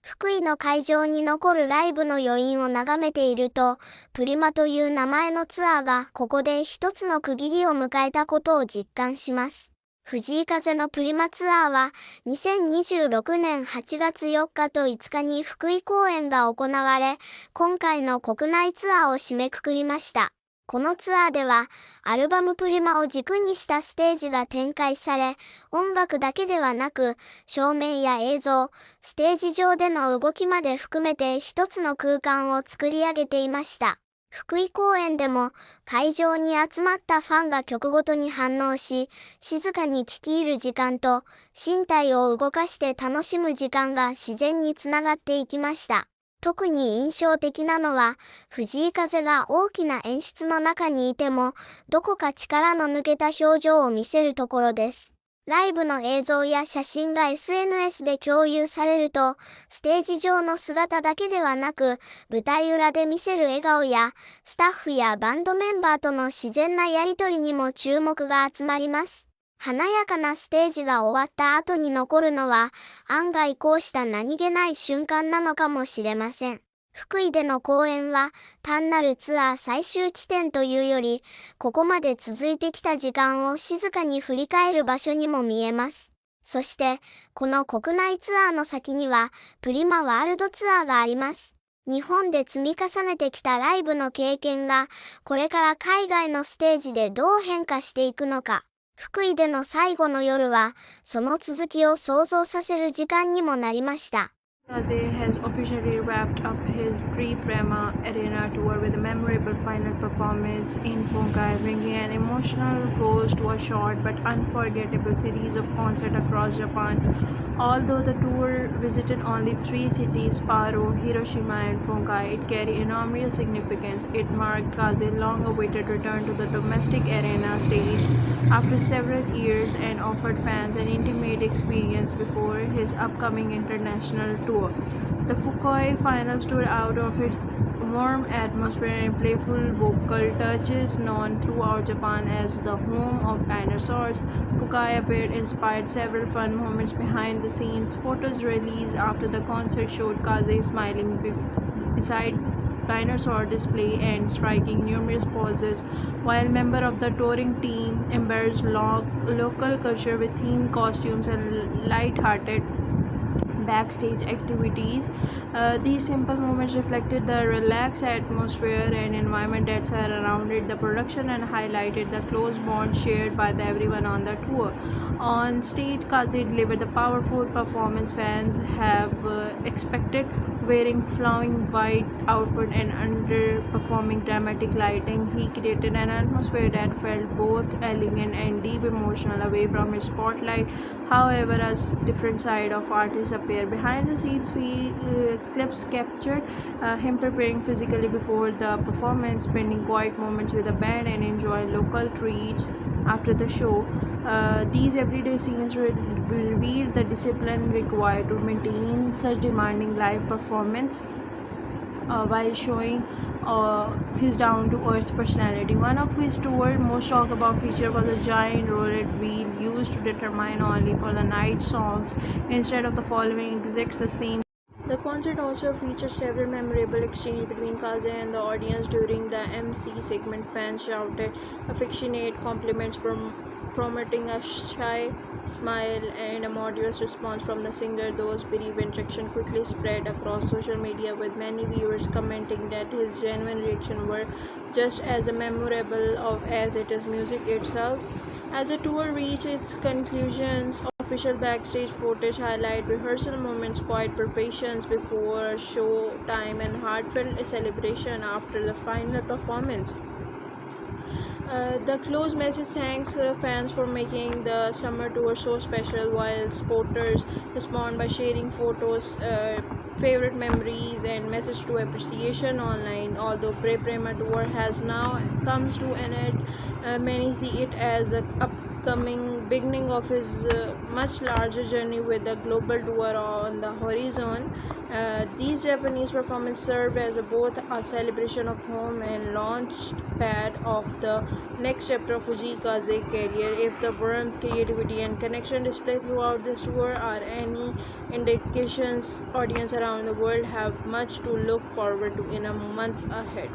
福井の会場に残るライブの余韻を眺めていると、プリマという名前のツアーがここで一つの区切りを迎えたことを実感します。藤井風のプリマツアーは、2026年8月4日と5日に福井公演が行われ、今回の国内ツアーを締めくくりました。このツアーでは、アルバムプリマを軸にしたステージが展開され、音楽だけではなく、照明や映像、ステージ上での動きまで含めて一つの空間を作り上げていました。福井公演でも、会場に集まったファンが曲ごとに反応し、静かに聴き入る時間と、身体を動かして楽しむ時間が自然につながっていきました。特に印象的なのは、藤井風が大きな演出の中にいても、どこか力の抜けた表情を見せるところです。ライブの映像や写真が SNS で共有されると、ステージ上の姿だけではなく、舞台裏で見せる笑顔や、スタッフやバンドメンバーとの自然なやりとりにも注目が集まります。華やかなステージが終わった後に残るのは、案外こうした何気ない瞬間なのかもしれません。福井での公演は、単なるツアー最終地点というより、ここまで続いてきた時間を静かに振り返る場所にも見えます。そして、この国内ツアーの先には、プリマワールドツアーがあります。日本で積み重ねてきたライブの経験が、これから海外のステージでどう変化していくのか。福井での最後の夜は、その続きを想像させる時間にもなりました。Kaze has officially wrapped up his pre-Prema Arena tour with a memorable final performance in Funkai, bringing an emotional close to a short but unforgettable series of concerts across Japan. Although the tour visited only 3 cities, Paro, Hiroshima and Funkai, it carried enormous significance. It marked Kaze's long-awaited return to the domestic arena stage after several years and offered fans an intimate experience before his upcoming international tour. The Fukui final stood out of its warm atmosphere and playful vocal touches. Known throughout Japan as the home of dinosaurs, Fukui appeared inspired several fun moments behind the scenes. Photos released after the concert showed Kaze smiling beside dinosaur display and striking numerous poses, while members of the touring team embraced local culture with themed costumes and light-hearted backstage activities. These simple moments reflected the relaxed atmosphere and environment that surrounded the production and highlighted the close bond shared by everyone on the tour. On stage, Kazi delivered the powerful performance fans have expected, wearing flowing white outfit and underperforming dramatic lighting. He created an atmosphere that felt both elegant and deep emotional away from his spotlight. However, a different side of artists appeared behind the scenes. Clips captured him preparing physically before the performance, spending quiet moments with the band, and enjoying local treats after the show. These everyday scenes reveal the discipline required to maintain such demanding live performance while showing his down-to-earth personality. One of his tour's most talked about feature was a giant roulette wheel used to determine only for the night songs instead of the following exact the same. The concert also featured several memorable exchanges between Kaze and the audience. During the MC segment, fans shouted affectionate compliments promoting a shy smile and a modest response from the singer. Those brief interaction quickly spread across social media, with many viewers commenting that his genuine reaction were just as memorable as it is music itself. As the tour reached its conclusions, official backstage footage highlight rehearsal moments, quiet preparations before show time, and heartfelt celebration after the final performance. The close message thanks fans for making the summer tour so special, while supporters respond by sharing photos, favorite memories, and message to appreciation online. Although Prema tour has now comes to an end, many see it as a upcoming beginning of his much larger journey with the global tour on the horizon. These Japanese performances served as both a celebration of home and launch pad of the next chapter of Fujikaze career. If the warmth, creativity, and connection displayed throughout this tour are any indications, audience around the world have much to look forward to in the months ahead.